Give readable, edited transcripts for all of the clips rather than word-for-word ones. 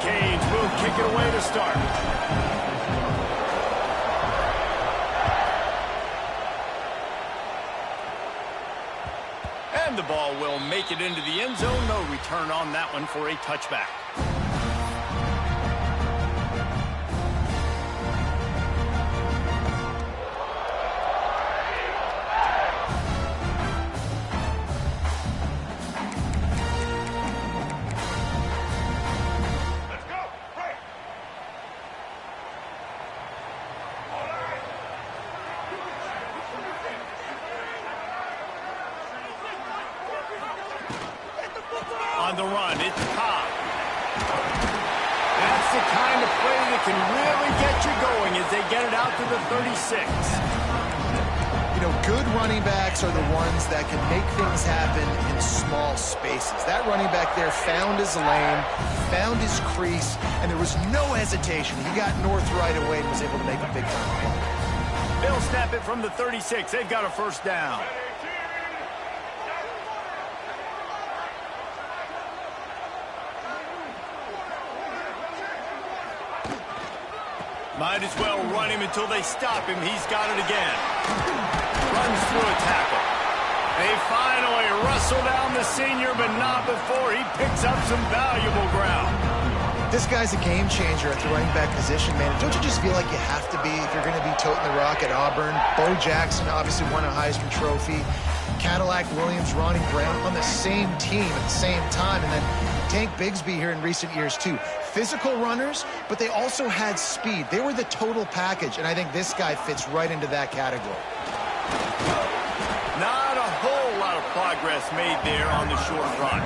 change. We'll kick it away to start. And the ball will make it into the end zone. No return on that one for a touchback. On the run, it's Cobb. That's the kind of play that can really get you going as they get it out to the 36. You know, good running backs are the ones that can make things happen in small spaces. That running back there found his lane, found his crease, and there was no hesitation. He got north right away and was able to make a big time play. They'll snap it from the 36. They've got a first down. Might as well run him until they stop him. He's got it again. Runs through a tackle. They finally wrestle down the senior, but not before he picks up some valuable ground. This guy's a game changer at the running back position, man. Don't you just feel like you have to be if you're going to be toting the rock at Auburn? Bo Jackson obviously won a Heisman Trophy. Cadillac Williams, Ronnie Brown on the same team at the same time. And then Tank Bigsby here in recent years, too. Physical runners, but they also had speed. They were the total package, and I think this guy fits right into that category. Not a whole lot of progress made there on the short run.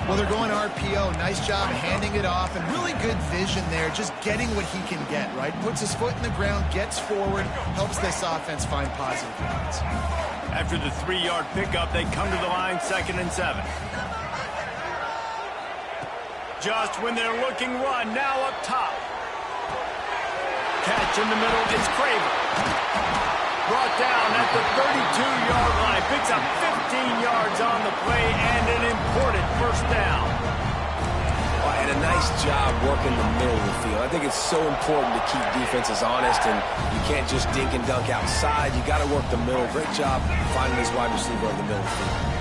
Well, they're going RPO. Nice job handing it off, and really good vision there, just getting what he can get, right? Puts his foot in the ground, gets forward, helps this offense find positive yards. After the 3-yard pickup, they come to the line 2nd and 7. Just when they're looking run, now up top. Catch in the middle is Craver. Brought down at the 32-yard line. Picks up 15 yards on the play and an important first down. And a nice job working the middle of the field. I think it's so important to keep defenses honest, and you can't just dink and dunk outside. You got to work the middle. Great job finding this wide receiver on the middle of the field.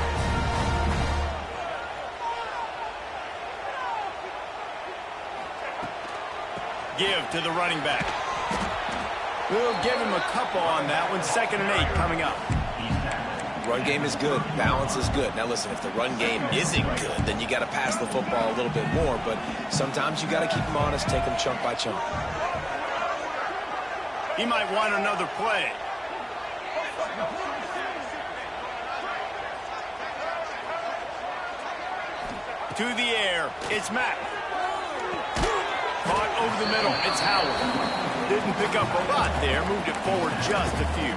Give to the running back. We'll give him a couple on that one. 2nd and 8 coming up. Run game is good. Balance is good. Now listen, if the run game isn't good, then you got to pass the football a little bit more. But sometimes you got to keep them honest, take them chunk by chunk. He might want another play. To the air. It's Mack. Caught over the middle. It's Howard. Didn't pick up a lot there. Moved it forward just a few.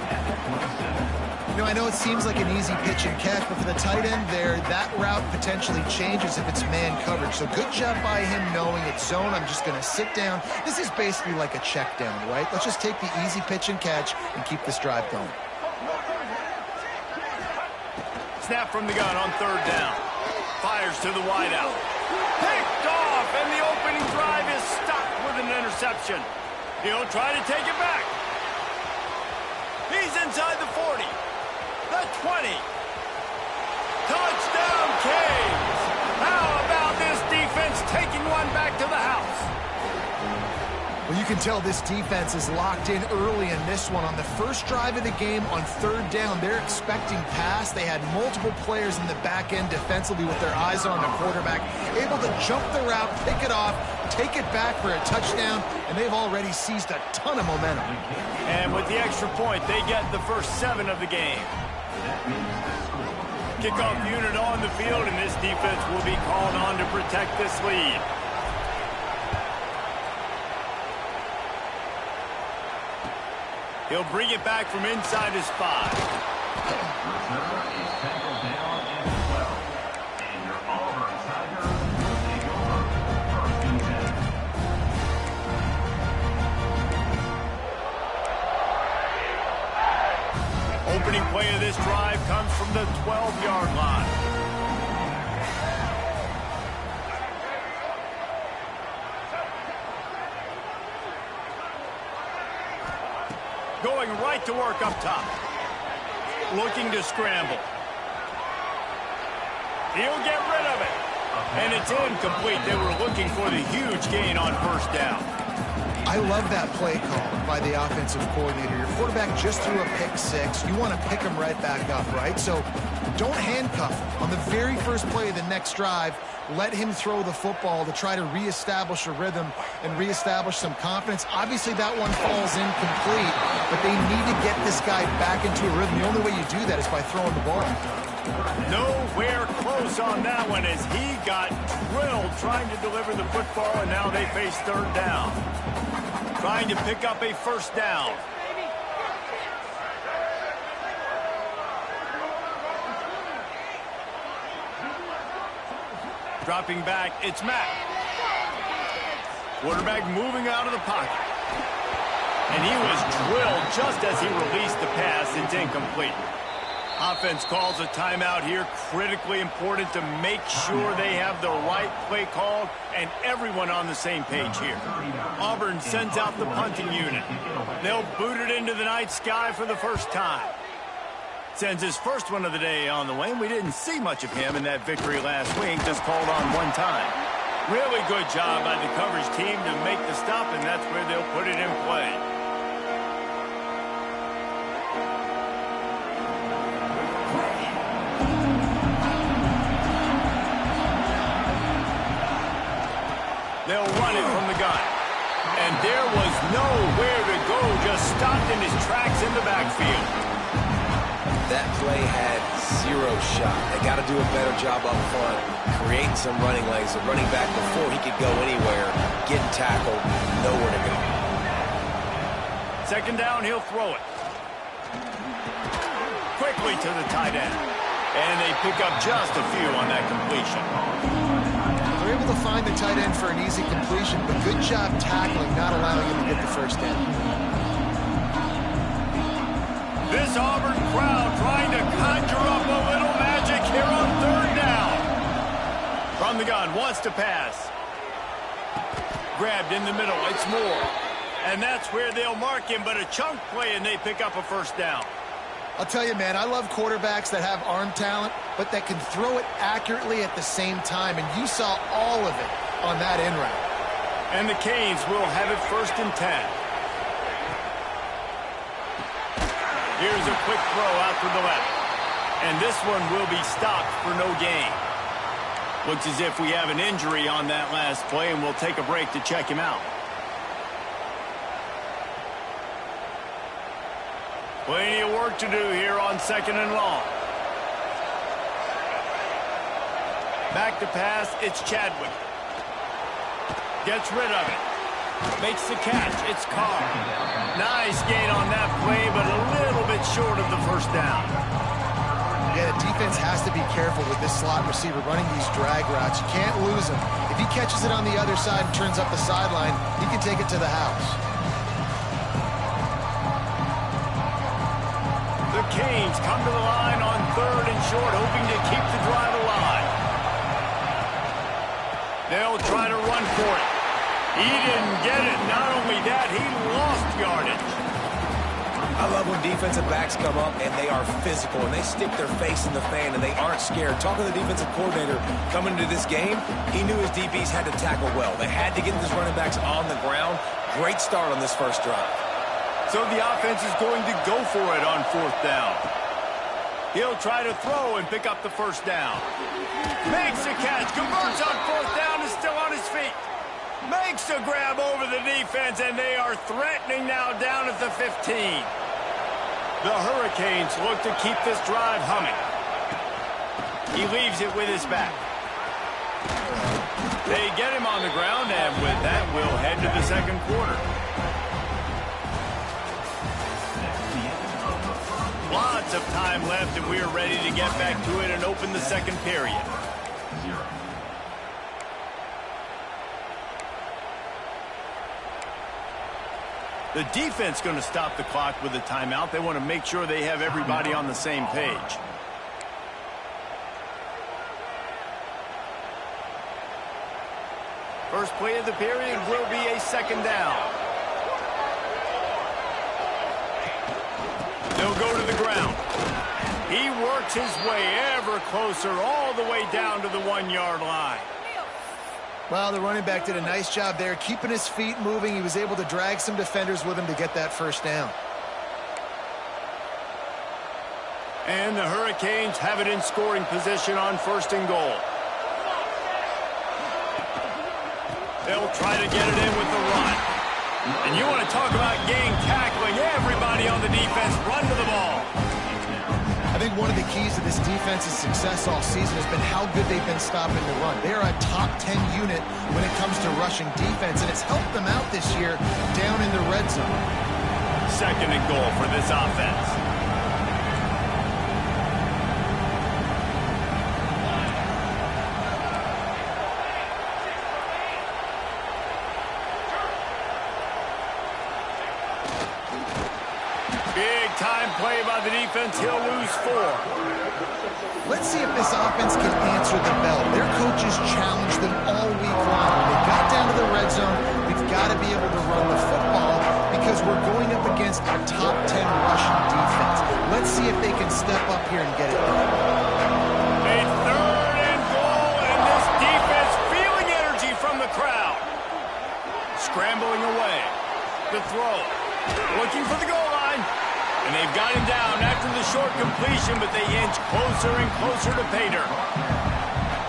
You know, I know it seems like an easy pitch and catch, but for the tight end there, that route potentially changes if it's man coverage. So good job by him knowing it's zone. I'm just going to sit down. This is basically like a check down, right? Let's just take the easy pitch and catch and keep this drive going. Snap from the gun on 3rd down. Fires to the wideout. Picked off, and the opening drive is stopped with an interception. He'll try to take it back. He's inside the 40. The 20. Touchdown, Canes. How about this defense taking one back to the house? Well, you can tell this defense is locked in early in this one. On the first drive of the game on 3rd down, they're expecting pass. They had multiple players in the back end defensively with their eyes on the quarterback, able to jump the route, pick it off, take it back for a touchdown, and they've already seized a ton of momentum. And with the extra point, they get the first 7 of the game. Kickoff unit on the field, and this defense will be called on to protect this lead. He'll bring it back from inside his 5. Opening play of this drive comes from the 12-yard line. Going right to work up top. Looking to scramble. He'll get rid of it. And it's incomplete. They were looking for the huge gain on first down. I love that play call by the offensive coordinator. Your quarterback just threw a pick six. You want to pick him right back up, right? So don't handcuff him. On the very first play of the next drive, let him throw the football to try to reestablish a rhythm and reestablish some confidence. Obviously, that one falls incomplete, but they need to get this guy back into a rhythm. The only way you do that is by throwing the ball. Nowhere close on that one as he got drilled trying to deliver the football, and now they face third down. Trying to pick up a first down. Dropping back, it's Matt. Quarterback moving out of the pocket. And he was drilled just as he released the pass. It's incomplete. Offense calls a timeout here. Critically important to make sure they have the right play called and everyone on the same page here. Auburn sends out the punting unit. They'll boot it into the night sky for the first time. Sends his first one of the day on the way, and we didn't see much of him in that victory last week, just called on one time. Really good job by the coverage team to make the stop, and that's where they'll put it in play. They'll run it from the gun. And there was nowhere to go, just stopped in his tracks in the backfield. That play had zero shot. They got to do a better job up front, creating some running lanes. The running back, before he could go anywhere, getting tackled, nowhere to go. Second down, he'll throw it. Quickly to the tight end. And they pick up just a few on that completion. They're able to find the tight end for an easy completion, but good job tackling, not allowing him to get the first down. This Auburn crowd trying to conjure up a little magic here on third down. From the gun, wants to pass. Grabbed in the middle, it's Moore. And that's where they'll mark him, but a chunk play and they pick up a first down. I'll tell you, man, I love quarterbacks that have arm talent, but that can throw it accurately at the same time, and you saw all of it on that in route. And the Canes will have it 1st and 10. Here's a quick throw out to the left. And this one will be stopped for no gain. Looks as if we have an injury on that last play, and we'll take a break to check him out. Plenty of work to do here on 2nd and long. Back to pass, it's Chadwick. Gets rid of it. Makes the catch, it's Carr. Nice gain on that play, but a little bit short of the first down. Yeah, the defense has to be careful with this slot receiver running these drag routes. You can't lose him. If he catches it on the other side and turns up the sideline, he can take it to the house. The Canes come to the line on 3rd and short, hoping to keep the drive alive. They'll try to run for it. He didn't get it. Not only that, he lost yardage. I love when defensive backs come up and they are physical and they stick their face in the fan and they aren't scared. Talking to the defensive coordinator coming into this game, he knew his DBs had to tackle well. They had to get these running backs on the ground. Great start on this first drive. So the offense is going to go for it on 4th down. He'll try to throw and pick up the first down. Makes the catch, converts on 4th down, is still on his feet. Makes a grab over the defense, and they are threatening now down at the 15. The Hurricanes look to keep this drive humming. He leaves it with his back. They get him on the ground, and with that, we'll head to the 2nd quarter. Lots of time left, and we are ready to get back to it and open the 2nd period. The defense going to stop the clock with a timeout. They want to make sure they have everybody on the same page. First play of the period will be a 2nd down. He'll go to the ground. He works his way ever closer all the way down to the 1-yard line. Well, the running back did a nice job there, keeping his feet moving. He was able to drag some defenders with him to get that first down. And the Hurricanes have it in scoring position on 1st and goal. They'll try to get it in with the run. And you want to talk about gang tackling. Everybody on the defense run to the ball. I think one of the keys to this defense's success all season has been how good they've been stopping the run. They are a top 10 unit when it comes to rushing defense, and it's helped them out this year down in the red zone. 2nd and goal for this offense. Big-time play by the defense. He'll lose 4. Let's see if this offense can answer the bell. Their coaches challenged them all week long. When they got down to the red zone, we've got to be able to run the football because we're going up against a top 10 rushing defense. Let's see if they can step up here and get it done. A 3rd and goal, and this defense feeling energy from the crowd. Scrambling away. The throw. Looking for the goal line. And they've got him down after the short completion, but they inch closer and closer to Pater.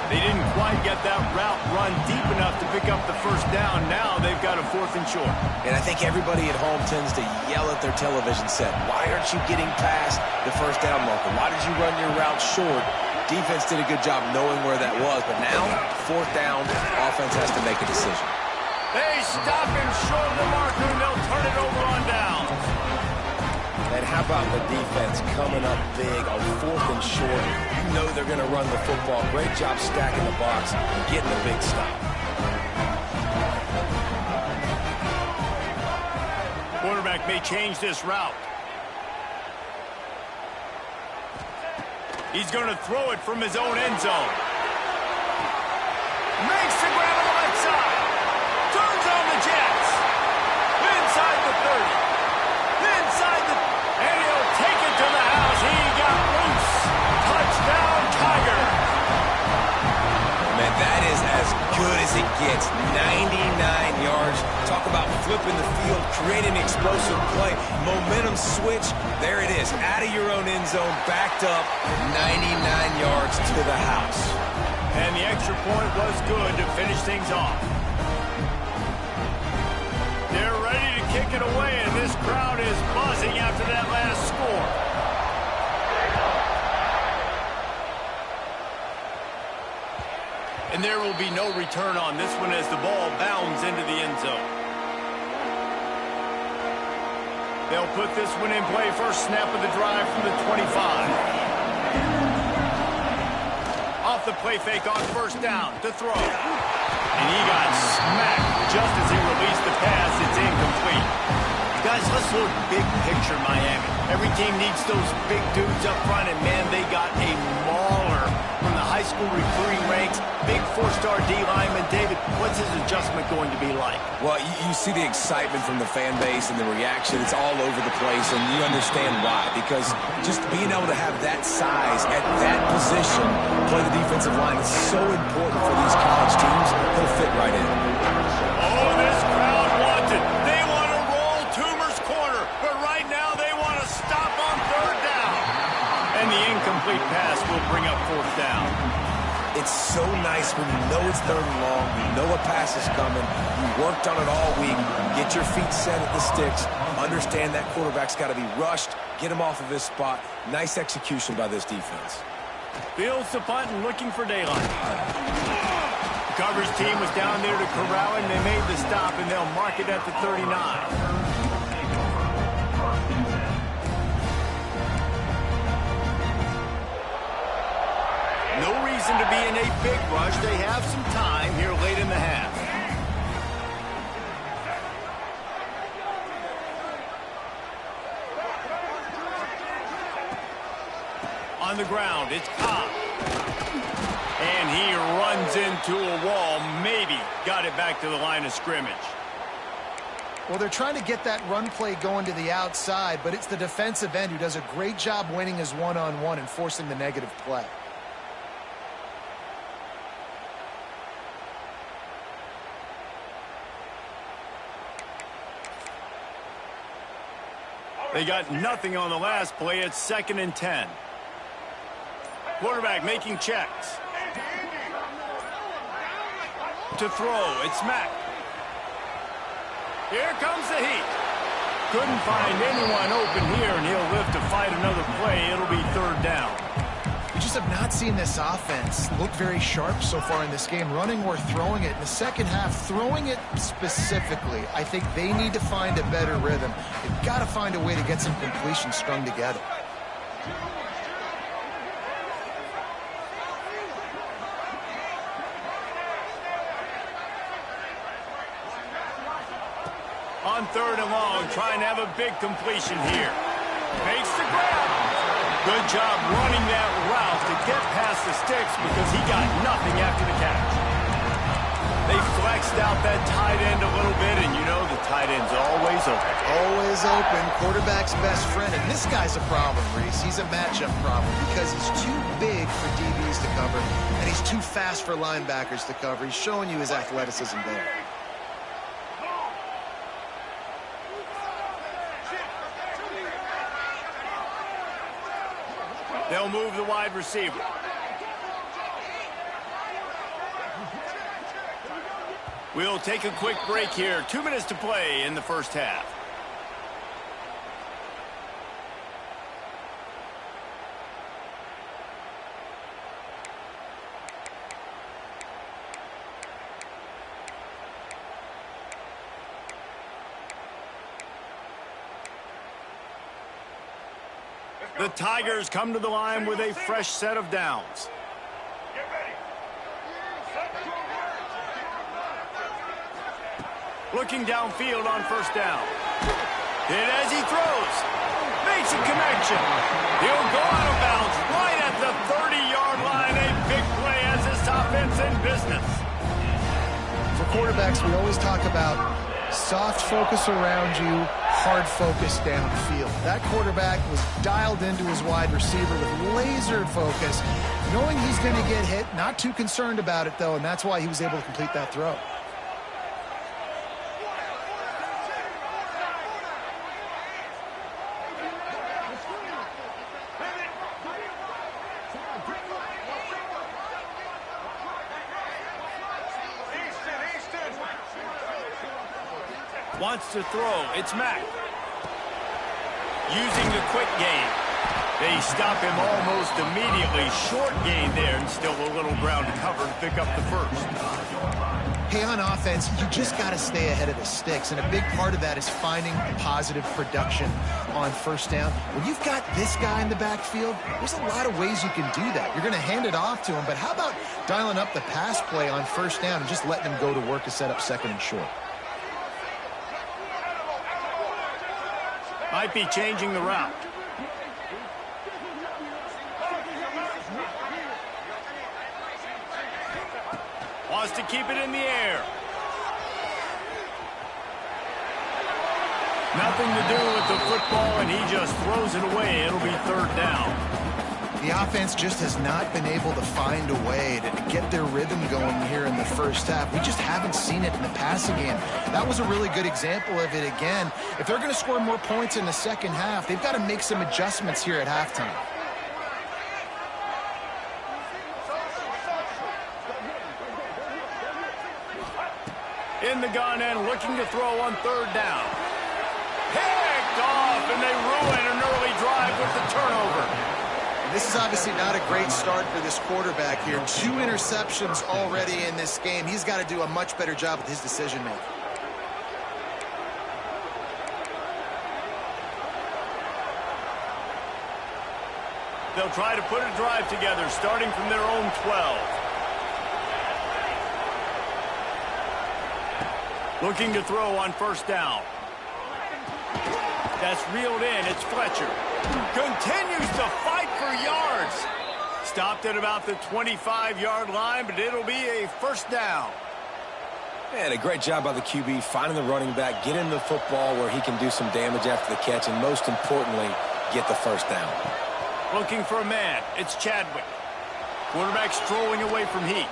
They didn't quite get that route run deep enough to pick up the first down. Now they've got a 4th and short. And I think everybody at home tends to yell at their television set, why aren't you getting past the first down marker? Why did you run your route short? Defense did a good job knowing where that was, but now, 4th down, offense has to make a decision. They stop him short of the marker, and they'll turn it over on down. And how about the defense coming up big on 4th and short? You know they're going to run the football. Great job stacking the box and getting the big stop. Quarterback may change this route. He's going to throw it from his own end zone. Makes the grab on the left side. Turns on the Jets. Inside the 30. Inside the... And he'll take it to the house. He got loose. Touchdown, Tiger. Man, that is as good as it gets. 99 yards. Talk about flipping the field, creating an explosive play. Momentum switch. There it is. Out of your own end zone, backed up. 99 yards to the house. And the extra point was good to finish things off. They're ready to kick it away, and this crowd is buzzing after that last score. And there will be no return on this one as the ball bounds into the end zone. They'll put this one in play. First snap of the drive from the 25. Off the play fake on 1st down to throw. And he got smacked just as he released the pass. It's incomplete. Guys, let's look big picture Miami. Every team needs those big dudes up front, and man, they got a mauler from the high school recruiting ranks. Big 4-star D lineman. David, what's his adjustment going to be like? Well, you see the excitement from the fan base and the reaction. It's all over the place, and you understand why. Because just being able to have that size at that position, play the defensive line, is so important for these college teams. He'll fit right in. Oh, this crowd wants it. They want to roll Toomer's corner, but right now they want to stop on 3rd down. And the incomplete pass will bring up 4th down. It's so nice when you know it's 3rd and long, you know a pass is coming, you worked on it all week, get your feet set at the sticks, understand that quarterback's got to be rushed, get him off of his spot. Nice execution by this defense. Fields the punt and looking for daylight. The coverage team was down there to corral him. They made the stop, and they'll mark it at the 39. No reason to be in a big rush. They have some time here late in the half. On the ground, it's Cobb. And he runs into a wall. Maybe got it back to the line of scrimmage. Well, they're trying to get that run play going to the outside, but it's the defensive end who does a great job winning his one-on-one and forcing the negative play. They got nothing on the last play. It's 2nd and 10. Quarterback making checks. To throw, it's Mack. Here comes the heat. Couldn't find anyone open here, and he'll live to fight another play. It'll be 3rd down. We just have not seen this offense look very sharp so far in this game, running or throwing it. In the second half, throwing it specifically, I think they need to find a better rhythm. They've got to find a way to get some completions strung together. On 3rd and long, trying to have a big completion here. Makes the grab. Good job running that route to get past the sticks because he got nothing after the catch. They flexed out that tight end a little bit, and you know the tight end's always open. Always open. Quarterback's best friend. And this guy's a problem, Reese. He's a matchup problem because he's too big for DBs to cover, and he's too fast for linebackers to cover. He's showing you his athleticism there. They'll move the wide receiver. We'll take a quick break here. 2 minutes to play in the first half. The Tigers come to the line with a fresh set of downs. Looking downfield on 1st down. Hit as he throws. Makes a connection. He'll go out of bounds right at the 30-yard line. A big play as this offense in business. For quarterbacks, we always talk about soft focus around you, hard focus downfield. That quarterback was dialed into his wide receiver with laser focus, knowing he's going to get hit, not too concerned about it, though, and that's why he was able to complete that throw. Wants to throw. It's Mack. Using the quick game. They stop him almost immediately. Short gain there, and still a little ground to cover to pick up the first. Hey, on offense, you just got to stay ahead of the sticks, and a big part of that is finding positive production on 1st down. When you've got this guy in the backfield, there's a lot of ways you can do that. You're going to hand it off to him, but how about dialing up the pass play on 1st down and just letting him go to work to set up 2nd and short? Might be changing the route. Wants to keep it in the air. Nothing to do with the football, and he just throws it away. It'll be 3rd down. The offense just has not been able to find a way to get their rhythm going here in the first half. We just haven't seen it in the passing game. That was a really good example of it again. If they're going to score more points in the second half, they've got to make some adjustments here at halftime. In the gun and looking to throw on 3rd down. Picked off, and they ruin an early drive with the turnover. This is obviously not a great start for this quarterback here. 2 interceptions already in this game. He's got to do a much better job with his decision-making. They'll try to put a drive together, starting from their own 12. Looking to throw on 1st down. That's reeled in. It's Fletcher. Continues to fight for yards. Stopped at about the 25-yard line, but it'll be a 1st down. And a great job by the QB finding the running back, getting the football where he can do some damage after the catch, and most importantly, get the first down. Looking for a man. It's Chadwick. Quarterback strolling away from Heat.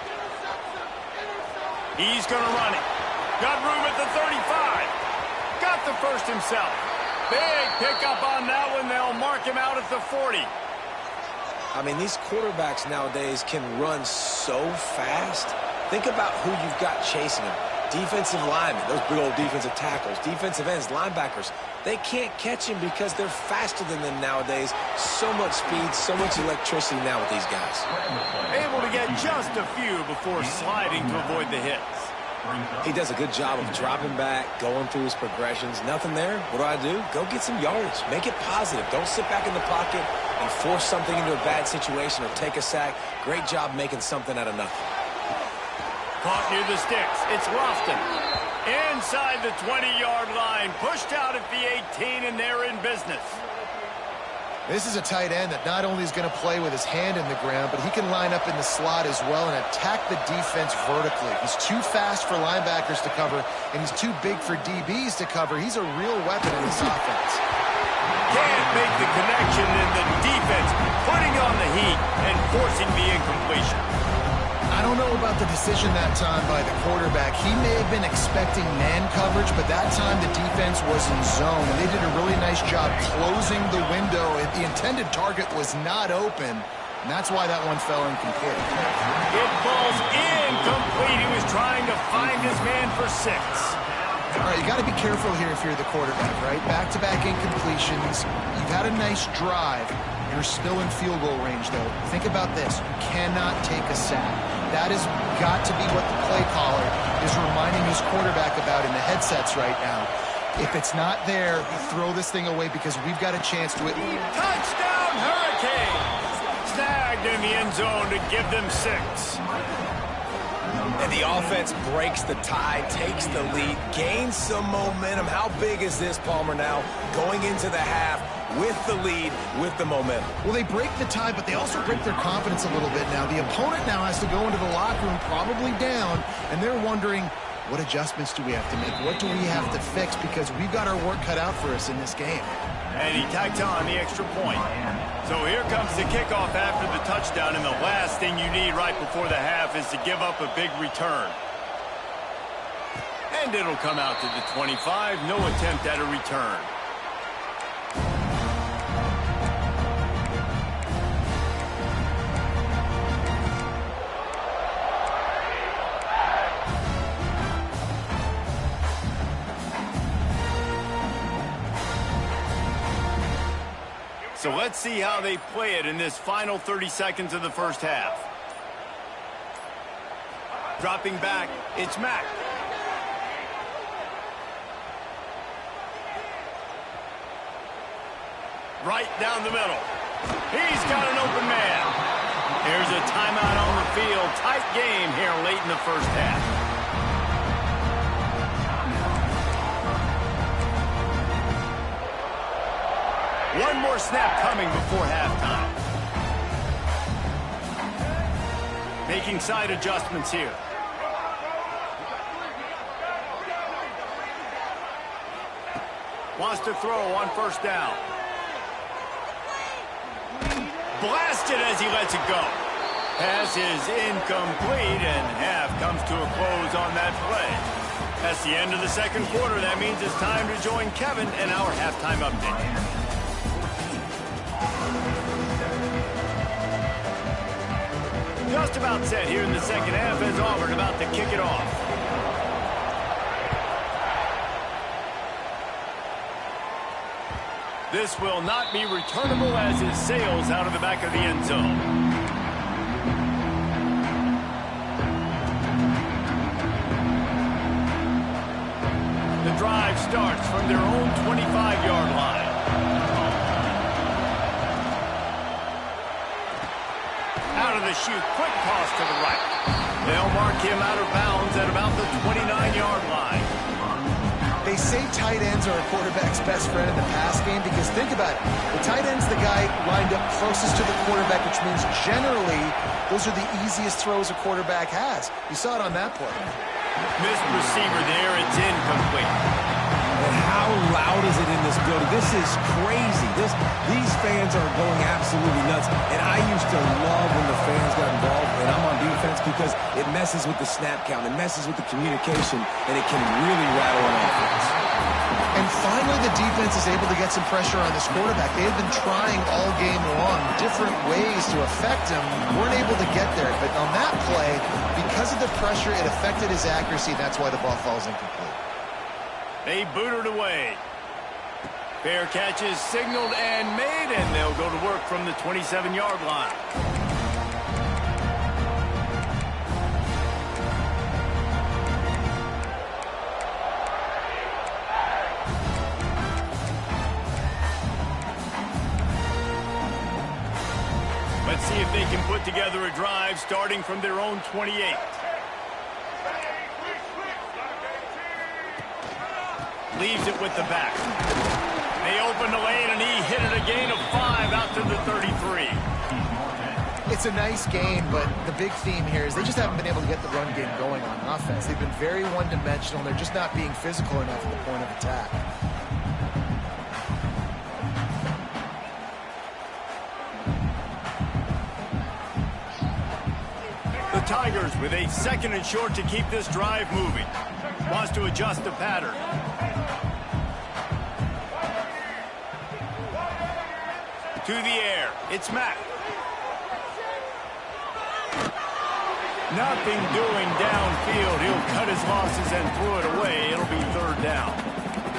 He's going to run it. Got room at the 35. Got the first himself. Big pickup on that one. They'll mark him out at the 40. I mean, these quarterbacks nowadays can run so fast. Think about who you've got chasing them. Defensive linemen, those big old defensive tackles, defensive ends, linebackers. They can't catch him because they're faster than them nowadays. So much speed, so much electricity now with these guys. Able to get just a few before sliding to avoid the hits. He does a good job of dropping back, going through his progressions. Nothing there. What do? Go get some yardage. Make it positive. Don't sit back in the pocket and force something into a bad situation or take a sack. Great job making something out of nothing. Caught near the sticks. It's Lofton. Inside the 20-yard line. Pushed out at the 18, and they're in business. This is a tight end that not only is going to play with his hand in the ground, but he can line up in the slot as well and attack the defense vertically. He's too fast for linebackers to cover, and he's too big for DBs to cover. He's a real weapon in this offense. Can't make the connection, and the defense putting on the heat and forcing the incompletion. I don't know about the decision that time by the quarterback. He may have been expecting man coverage, but that time the defense was in zone, and they did a really nice job closing the window. The intended target was not open, and that's why that one fell incomplete. It falls incomplete. He was trying to find his man for 6. All right, you got to be careful here if you're the quarterback, right? Back-to-back incompletions. You've had a nice drive. You're still in field goal range, though. Think about this. You cannot take a sack. That has got to be what the play caller is reminding his quarterback about in the headsets right now. If it's not there, throw this thing away because we've got a chance to it. Touchdown, Hurricanes! Snagged in the end zone to give them 6. And the offense breaks the tie, takes the lead, gains some momentum. How big is this, Palmer, now going into the half with the lead, with the momentum? Well, they break the tie, but they also break their confidence a little bit now. The opponent now has to go into the locker room probably down, and they're wondering, what adjustments do we have to make? What do we have to fix? Because we've got our work cut out for us in this game. And he tacked on the extra point. So here comes the kickoff after the touchdown, and the last thing you need right before the half is to give up a big return. And it'll come out to the 25. No attempt at a return. So let's see how they play it in this final 30 seconds of the first half. Dropping back, it's Mack. Right down the middle. He's got an open man. Here's a timeout on the field. Tight game here late in the first half. One more snap coming before halftime. Making side adjustments here. Wants to throw on first down. Blasted as he lets it go. Pass is incomplete, and half comes to a close on that play. That's the end of the second quarter. That means it's time to join Kevin and our halftime update. Just about set here in the second half as Auburn about to kick it off. This will not be returnable as it sails out of the back of the end zone. The drive starts from their own 25-yard line. Out of the chute, quick toss to the right. They'll mark him out of bounds at about the 29-yard line. They say tight ends are a quarterback's best friend in the pass game because think about it. The tight end's the guy lined up closest to the quarterback, which means generally those are the easiest throws a quarterback has. You saw it on that play. Missed receiver there. It's incomplete. And how loud is it in this building? This is crazy. These fans are going absolutely nuts. And I used to love when the fans got involved, and I'm on defense, because it messes with the snap count. It messes with the communication, and it can really rattle an offense. And finally, the defense is able to get some pressure on this quarterback. They've been trying all game long different ways to affect him. Weren't able to get there. But on that play, because of the pressure, it affected his accuracy. That's why the ball falls incomplete. They boot it away. Fair catch is signaled and made, and they'll go to work from the 27-yard line. Let's see if they can put together a drive starting from their own 28. Leaves it with the back. They open the lane, and he hit it a gain of 5 out to the 33. It's a nice game, but the big theme here is they just haven't been able to get the run game going on offense. They've been very one-dimensional. They're just not being physical enough at the point of attack. The Tigers with a 2nd and short to keep this drive moving. Wants to adjust the pattern. To the air. It's Mack. Nothing doing downfield. He'll cut his losses and throw it away. It'll be 3rd down.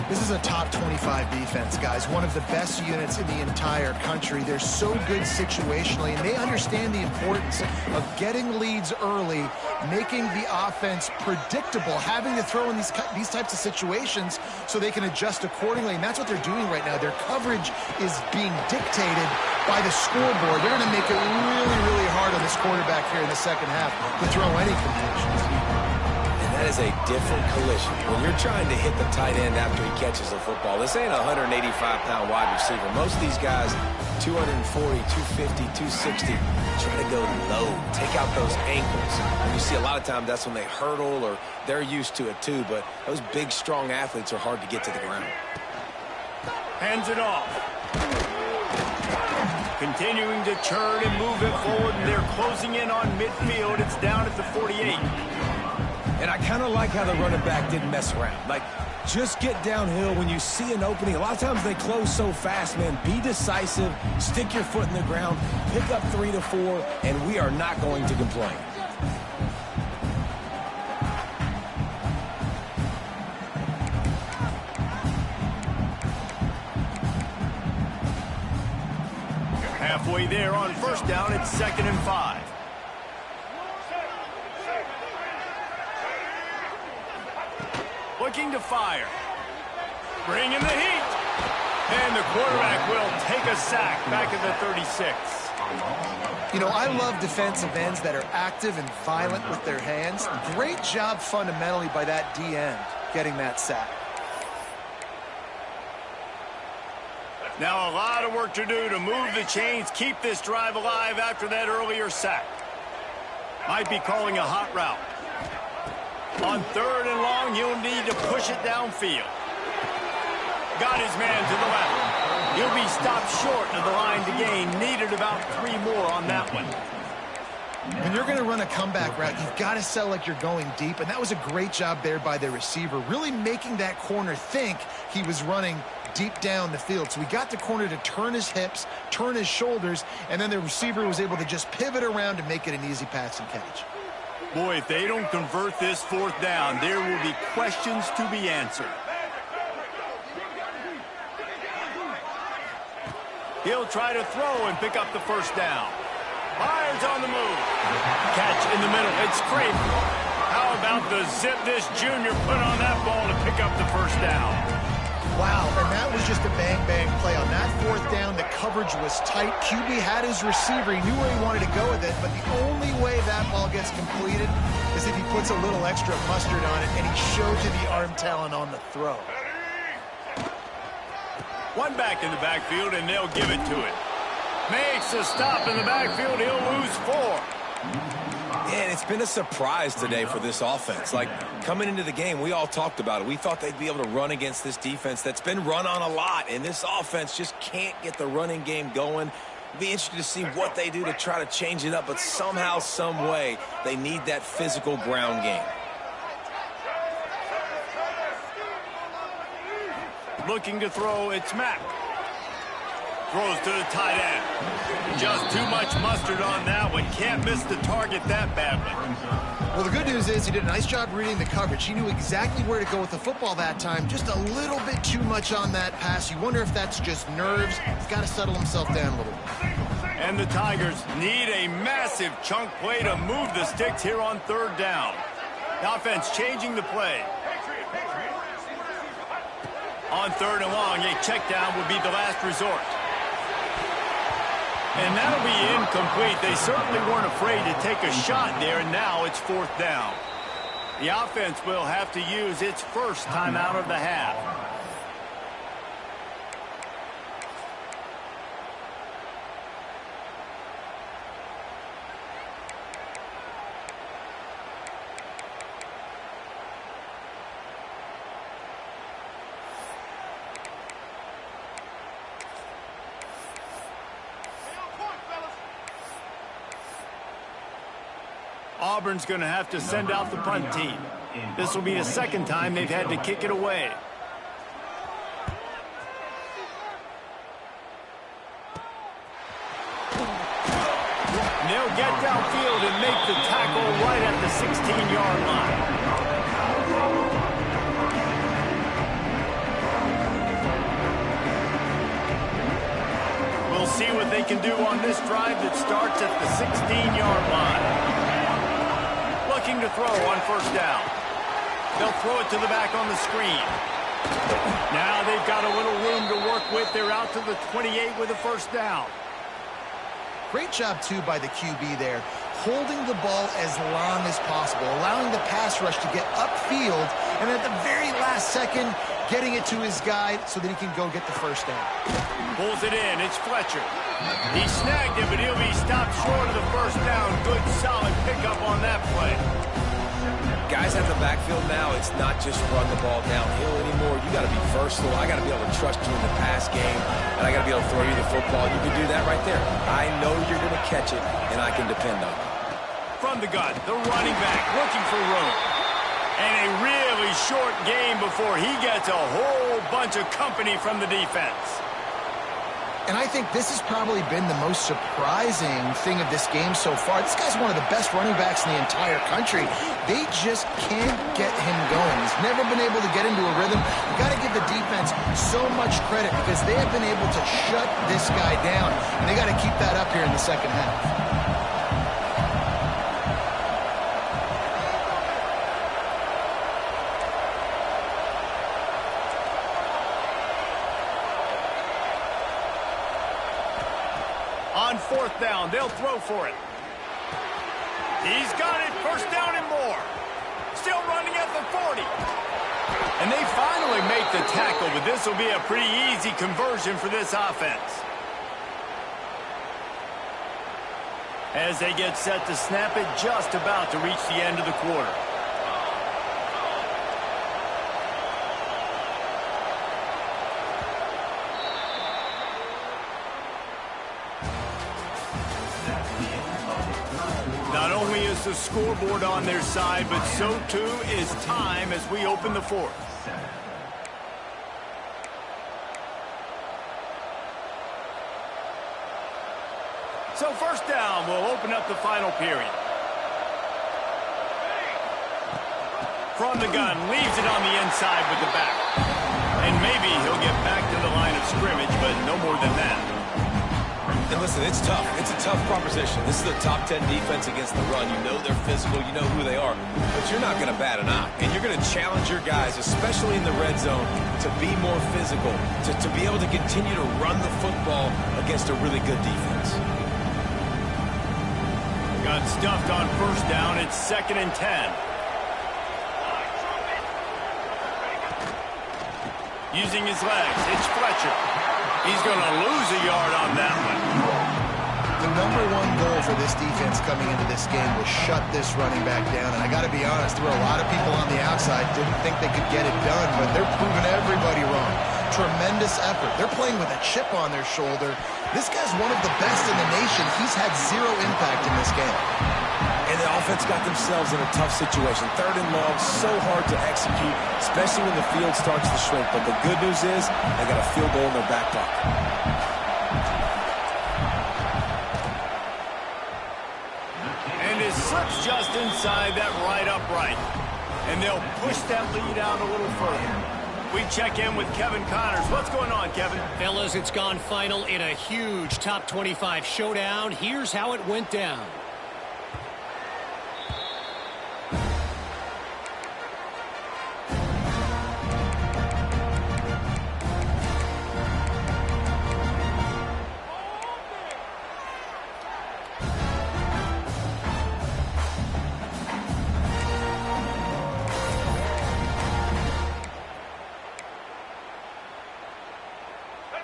This is a top 25 defense, guys. One of the best units in the entire country. They're so good situationally, and they understand the importance of getting leads early, making the offense predictable, having to throw in these types of situations so they can adjust accordingly. And that's what they're doing right now. Their coverage is being dictated by the scoreboard. They're going to make it really, really hard on this quarterback here in the second half to throw any completions. That is a different collision. When you're trying to hit the tight end after he catches the football, this ain't a 185-pound wide receiver. Most of these guys, 240, 250, 260, try to go low, take out those ankles. And you see a lot of times that's when they hurdle, or they're used to it too, but those big, strong athletes are hard to get to the ground. Hands it off. Continuing to churn and move it forward, and they're closing in on midfield. It's down at the 48. And I kind of like how the running back didn't mess around. Like, just get downhill when you see an opening. A lot of times they close so fast, man. Be decisive, stick your foot in the ground, pick up 3 to 4, and we are not going to complain. Halfway there on 1st down, it's 2nd and 5. Looking to fire. Bringing the heat. And the quarterback will take a sack back at the 36. You know, I love defensive ends that are active and violent with their hands. Great job fundamentally by that D end getting that sack. Now a lot of work to do to move the chains, keep this drive alive after that earlier sack. Might be calling a hot route. On 3rd and long, he'll need to push it downfield. Got his man to the left. He'll be stopped short of the line to gain. Needed about 3 more on that one. When you're going to run a comeback route, you've got to sell like you're going deep, and that was a great job there by the receiver, really making that corner think he was running deep down the field. So we got the corner to turn his hips, turn his shoulders, and then the receiver was able to just pivot around and make it an easy pass and catch. Boy, if they don't convert this 4th down, there will be questions to be answered. He'll try to throw and pick up the 1st down. Fires on the move. Catch in the middle. It's Craven. How about the zip this junior put on that ball to pick up the 1st down? Wow, and that was just a bang-bang play. On that 4th down, the coverage was tight. QB had his receiver. He knew where he wanted to go with it, but the only way that ball gets completed is if he puts a little extra mustard on it, and he showed you the arm talent on the throw. One back in the backfield, and they'll give it to it. Makes a stop in the backfield. He'll lose 4. And it's been a surprise today for this offense. Like, coming into the game, we all talked about it. We thought they'd be able to run against this defense that's been run on a lot, and this offense just can't get the running game going. Be interested to see what they do to try to change it up, but somehow, some way, they need that physical ground game. Looking to throw, it's Mack. Throws to the tight end. Just too much mustard on that one. Can't miss the target that badly. Well, the good news is he did a nice job reading the coverage. He knew exactly where to go with the football that time. Just a little bit too much on that pass. You wonder if that's just nerves. He's got to settle himself down a little. And the Tigers need a massive chunk play to move the sticks here on third down. The offense changing the play. On third and long, a check down would be the last resort. And that'll be incomplete. They certainly weren't afraid to take a shot there, and now it's fourth down. The offense will have to use its first timeout of the half. Auburn's going to have to send out the punt team. This will be the second time they've had to kick it away. They'll get downfield and make the tackle right at the 16-yard line. We'll see what they can do on this drive that starts at the 16-yard line. Looking to throw on first down. They'll throw it to the back on the screen. Now they've got a little room to work with. They're out to the 28 with a first down. Great job, too, by the QB there, holding the ball as long as possible, allowing the pass rush to get upfield, and at the very last second, getting it to his guy so that he can go get the first down. Pulls it in. It's Fletcher. He snagged it, but he'll be stopped short of the first down. Good, solid pickup on that play. Guys at the backfield now, it's not just run the ball downhill anymore. You got to be versatile. I got to be able to trust you in the pass game, and I got to be able to throw you the football. You can do that right there. I know you're going to catch it, and I can depend on it. From the gun, the running back looking for room. And a really short game before he gets a whole bunch of company from the defense. And I think this has probably been the most surprising thing of this game so far. This guy's one of the best running backs in the entire country. They just can't get him going. He's never been able to get into a rhythm. You've got to give the defense so much credit because they have been able to shut this guy down. And they got to keep that up here in the second half. On fourth down, they'll throw for it. He's got it, first down and more. Still running at the 40. And they finally make the tackle, but this will be a pretty easy conversion for this offense. As they get set to snap it, just about to reach the end of the quarter. Not only is the scoreboard on their side, but so too is time as we open the fourth. So first down will open up the final period. From the gun, leaves it on the inside with the back. And maybe he'll get back to the line of scrimmage, but no more than that. And listen, it's tough. It's a tough proposition. This is the top 10 defense against the run. You know they're physical. You know who they are. But you're not going to bat an eye. And you're going to challenge your guys, especially in the red zone, to be more physical, to be able to continue to run the football against a really good defense. Got stuffed on first down. It's 2nd and 10. Using his legs, it's Fletcher. He's going to lose a yard on that one. The #1 goal for this defense coming into this game was shut this running back down. And I got to be honest, there were a lot of people on the outside didn't think they could get it done, but they're proving everybody wrong. Tremendous effort. They're playing with a chip on their shoulder. This guy's one of the best in the nation. He's had zero impact in this game. And the offense got themselves in a tough situation. 3rd and long, so hard to execute, especially when the field starts to shrink. But the good news is they got a field goal in their back pocket. And it slips just inside that right upright. And they'll push that lead out a little further. We check in with Kevin Connors. What's going on, Kevin? Fellas, it's gone final in a huge top 25 showdown. Here's how it went down.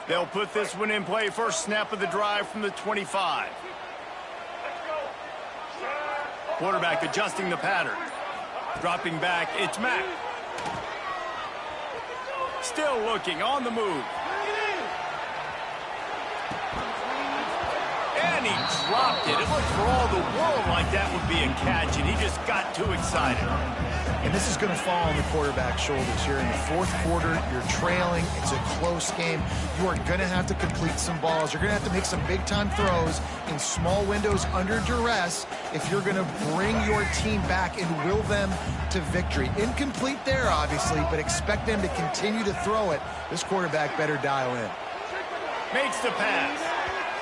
They'll put this one in play. First snap of the drive from the 25. Quarterback adjusting the pattern. Dropping back, it's Mack. Still looking, on the move. And he dropped it. It looked for all the world like that would be a catch, and he just got too excited. And this is going to fall on the quarterback's shoulders here in the 4th quarter. You're trailing. It's a close game. You are going to have to complete some balls. You're going to have to make some big-time throws in small windows under duress if you're going to bring your team back and will them to victory. Incomplete there, obviously, but expect them to continue to throw it. This quarterback better dial in. Makes the pass.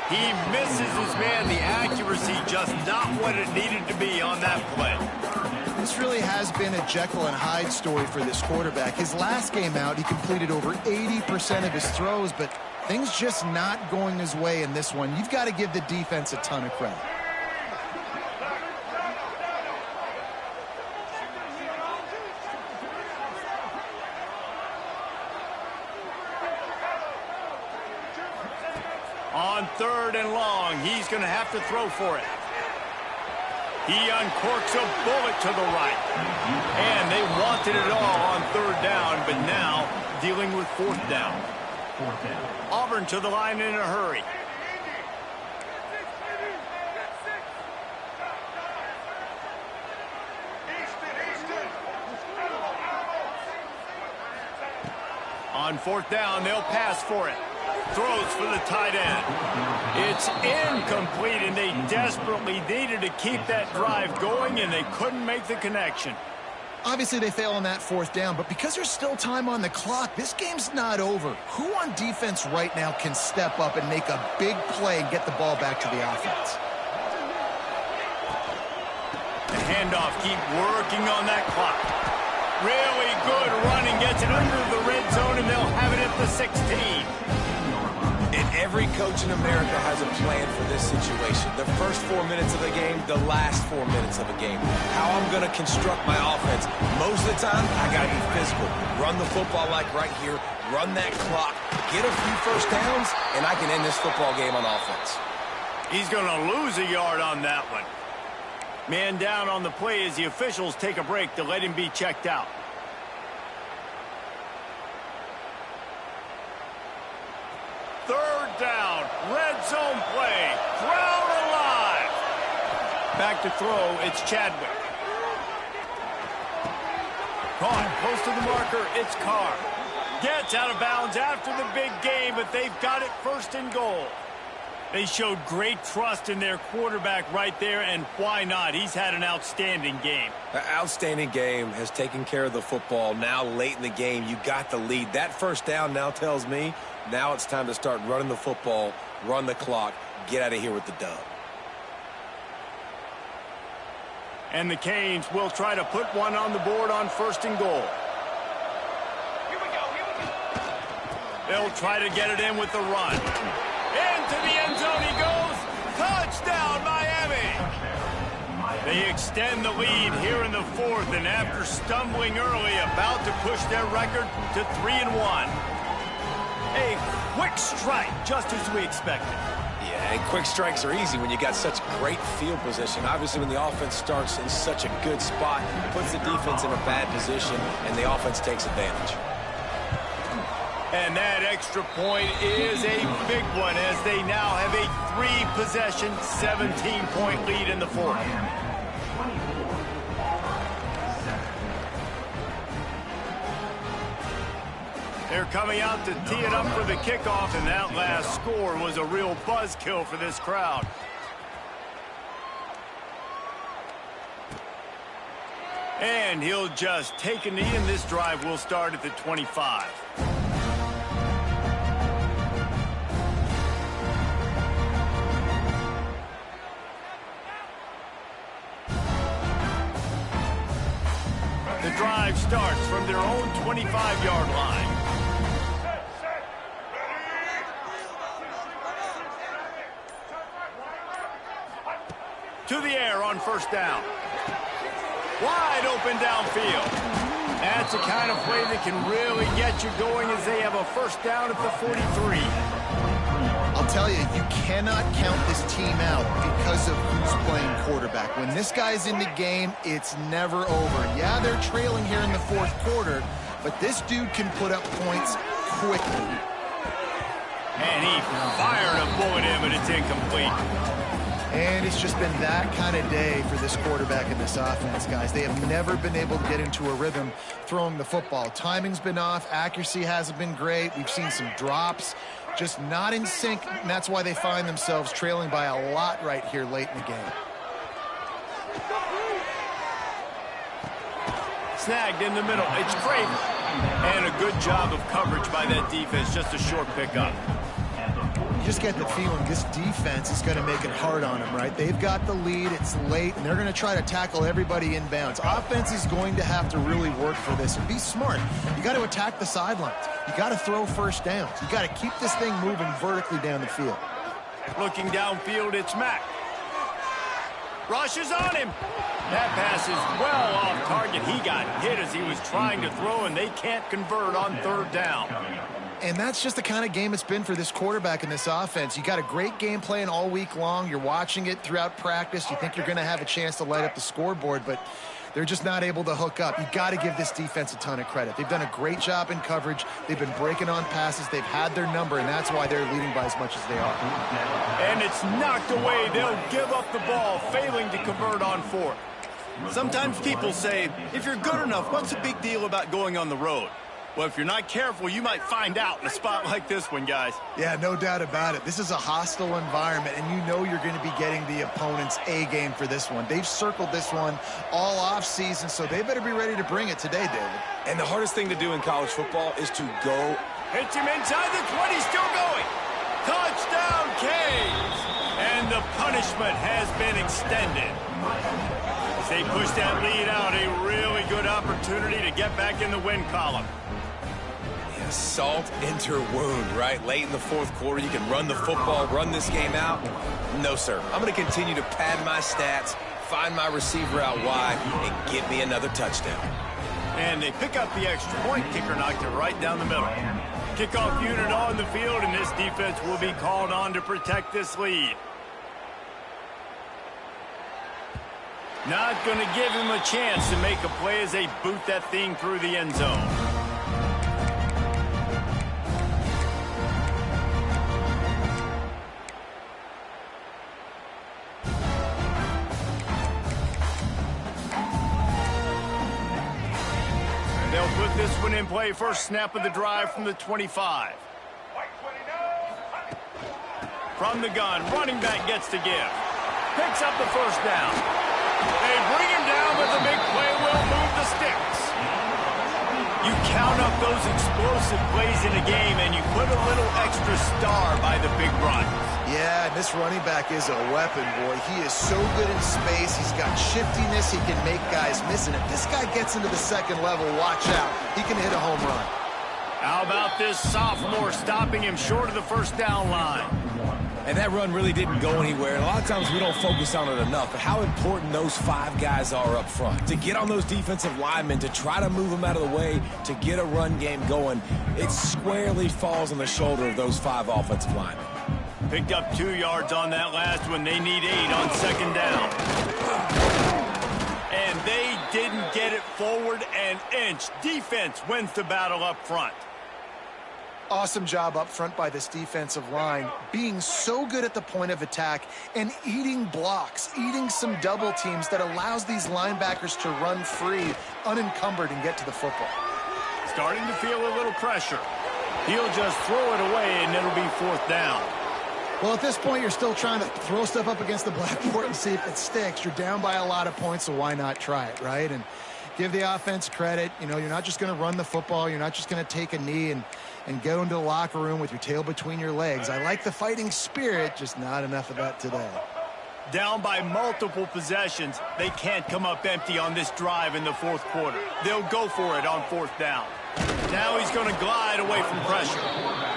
He misses his man. The accuracy just not what it needed to be on that play. This really has been a Jekyll and Hyde story for this quarterback. His last game out, he completed over 80% of his throws, but things just not going his way in this one. You've got to give the defense a ton of credit. On 3rd and long, he's going to have to throw for it. He uncorks a bullet to the right. And they wanted it all on 3rd down, but now dealing with 4th down. Auburn to the line in a hurry. On 4th down, they'll pass for it. Throws for the tight end. It's incomplete, and they desperately needed to keep that drive going, and they couldn't make the connection. Obviously, they fail on that 4th down, but because there's still time on the clock, this game's not over. Who on defense right now can step up and make a big play and get the ball back to the offense? The handoff, keep working on that clock. Really good running, gets it under the red zone, and they'll have it at the 16. And every coach in America has a plan for this situation. The first 4 minutes of the game, the last 4 minutes of a game. How I'm going to construct my offense. Most of the time, I got to be physical. Run the football like right here. Run that clock. Get a few first downs, and I can end this football game on offense. He's going to lose a yard on that one. Man down on the play as the officials take a break to let him be checked out. Third down, red zone play, crowd alive. Back to throw, it's Chadwick. Caught, close to the marker, it's Carr. Gets out of bounds after the big game, but they've got it 1st and goal. They showed great trust in their quarterback right there, and why not? He's had an outstanding game. An outstanding game, has taken care of the football. Now late in the game, you got the lead. That 1st down now tells me now it's time to start running the football, run the clock, get out of here with the dub. And the Canes will try to put one on the board on 1st and goal. They'll try to get it in with the run. Into the end zone he goes. Touchdown, Miami. They extend the lead here in the 4th, and after stumbling early, about to push their record to 3-1. A quick strike, just as we expected. Yeah, and quick strikes are easy when you got such great field position. Obviously, when the offense starts in such a good spot, puts the defense in a bad position, and the offense takes advantage. And that extra point is a big one as they now have a 3-possession, 17-point lead in the fourth. They're coming out to tee it up for the kickoff, and that last score was a real buzzkill for this crowd. And he'll just take a knee, and this drive will start at the 25. The drive starts from their own 25-yard line. To the air on first down. Wide open downfield. That's the kind of play that can really get you going as they have a first down at the 43. I'll tell you, you cannot count this team out because of who's playing quarterback. When this guy's in the game, it's never over. Yeah, they're trailing here in the fourth quarter, but this dude can put up points quickly. And he fired a bullet in, but it's incomplete. And it's just been that kind of day for this quarterback and this offense, guys. They have never been able to get into a rhythm throwing the football. Timing's been off. Accuracy hasn't been great. We've seen some drops. Just not in sync, and that's why they find themselves trailing by a lot right here late in the game. Snagged in the middle. It's Craven. And a good job of coverage by that defense. Just a short pickup. You just get the feeling this defense is going to make it hard on them, right? They've got the lead. It's late, and they're going to try to tackle everybody inbounds. Offense is going to have to really work for this and be smart. You got to attack the sidelines. You got to throw first downs. You got to keep this thing moving vertically down the field. Looking downfield, it's Mack. Rushes on him. That pass is well off target. He got hit as he was trying to throw, and they can't convert on third down. And that's just the kind of game it's been for this quarterback and this offense. You got a great game plan all week long. You're watching it throughout practice. You think you're going to have a chance to light up the scoreboard, but they're just not able to hook up. You got to give this defense a ton of credit. They've done a great job in coverage. They've been breaking on passes. They've had their number, and that's why they're leading by as much as they are. And it's knocked away. They'll give up the ball, failing to convert on fourth. Sometimes people say, if you're good enough, what's the big deal about going on the road? Well, if you're not careful, you might find out in a spot like this one, guys. Yeah, no doubt about it. This is a hostile environment, and you know you're going to be getting the opponent's A game for this one. They've circled this one all off season, so they better be ready to bring it today, David. And the hardest thing to do in college football is to go. Hits him inside the 20, still going. Touchdown, Canes! And the punishment has been extended. As they push that lead out, a really good opportunity to get back in the win column. Salt into wound, right? Late in the fourth quarter, you can run the football, run this game out. No, sir. I'm going to continue to pad my stats, find my receiver out wide, and get me another touchdown. And they pick up the extra point. Kicker knocked it right down the middle. Kickoff unit on the field, and this defense will be called on to protect this lead. Not going to give him a chance to make a play as they boot that thing through the end zone. They'll put this one in play. First snap of the drive from the 25. From the gun, running back gets to give. Picks up the first down. They bring him down, but the big play will move the sticks. You count up those explosive plays in a game, and you put a little extra star by the big runs. Yeah, this running back is a weapon, boy. He is so good in space. He's got shiftiness. He can make guys miss. And if this guy gets into the second level, watch out. He can hit a home run. How about this sophomore stopping him short of the first down line? And that run really didn't go anywhere. And a lot of times we don't focus on it enough, but how important those 5 guys are up front. To get on those defensive linemen, to try to move them out of the way, to get a run game going, it squarely falls on the shoulder of those 5 offensive linemen. Picked up 2 yards on that last one. They need 8 on second down. And they didn't get it forward an inch. Defense wins the battle up front. Awesome job up front by this defensive line, being so good at the point of attack and eating blocks, eating some double teams that allows these linebackers to run free, unencumbered, and get to the football. Starting to feel a little pressure. He'll just throw it away, and it'll be 4th down. Well, at this point, you're still trying to throw stuff up against the blackboard and see if it sticks. You're down by a lot of points, so why not try it, right? And give the offense credit. You know, you're not just going to run the football. You're not just going to take a knee and go into the locker room with your tail between your legs. I like the fighting spirit, just not enough of that today. Down by multiple possessions, they can't come up empty on this drive in the 4th quarter. They'll go for it on 4th down. Now he's going to glide away from pressure.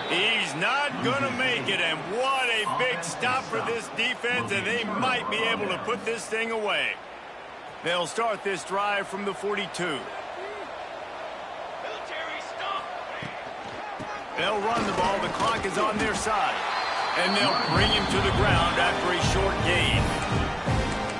He's not going to make it, and what a big stop for this defense, and they might be able to put this thing away. They'll start this drive from the 42. They'll run the ball. The clock is on their side. And they'll bring him to the ground after a short gain.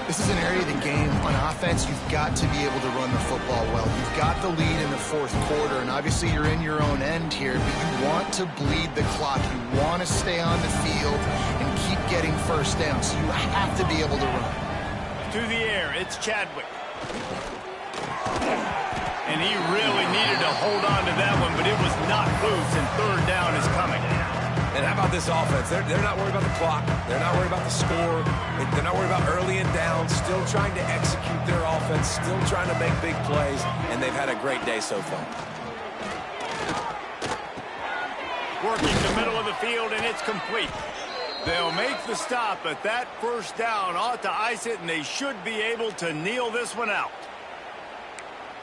This is an area of the game on offense you've got to be able to run the football well. You've got the lead in the 4th quarter, and obviously you're in your own end here, but you want to bleed the clock. You want to stay on the field and keep getting first down, so you have to be able to run. To the air, it's Chadwick. And he really needed to hold on to that one, but it was not loose, and 3rd down is coming. And how about this offense? They're not worried about the clock. They're not worried about the score. They're not worried about early and down. Still trying to execute their offense. Still trying to make big plays. And they've had a great day so far. Working the middle of the field, and it's complete. They'll make the stop, but that 1st down ought to ice it, and they should be able to kneel this one out.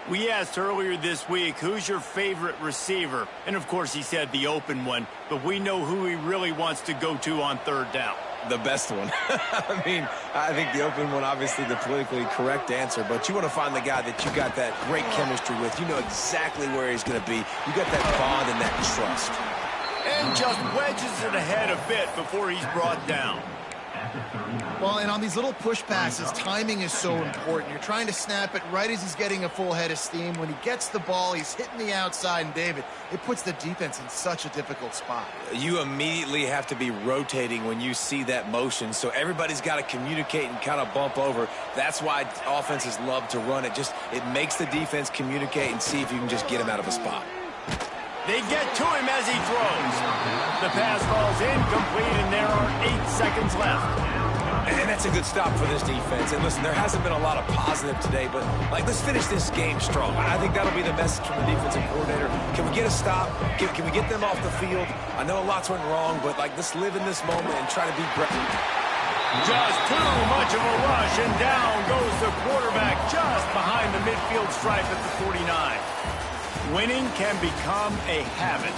We asked earlier this week, who's your favorite receiver? And, of course, he said the open one, but we know who he really wants to go to on 3rd down. The best one. I mean, I think the open one, obviously the politically correct answer, but you want to find the guy that you got that great chemistry with. You know exactly where he's going to be. You got that bond and that trust. And just wedges it ahead a bit before he's brought down. Well, and on these little push passes, timing is so important. You're trying to snap it right as he's getting a full head of steam. When he gets the ball, he's hitting the outside, and David, it puts the defense in such a difficult spot. You immediately have to be rotating when you see that motion, so everybody's got to communicate and kind of bump over. That's why offenses love to run it. It makes the defense communicate and see if you can just get him out of a spot. They get to him as he throws. The pass falls incomplete, and there are 8 seconds left. And that's a good stop for this defense. And listen, there hasn't been a lot of positive today, but, let's finish this game strong. I think that'll be the message from the defensive coordinator. Can we get a stop? Can we get them off the field? I know lots went wrong, but, let's live in this moment and try to be great. Just too much of a rush, and down goes the quarterback just behind the midfield stripe at the 49. Winning can become a habit.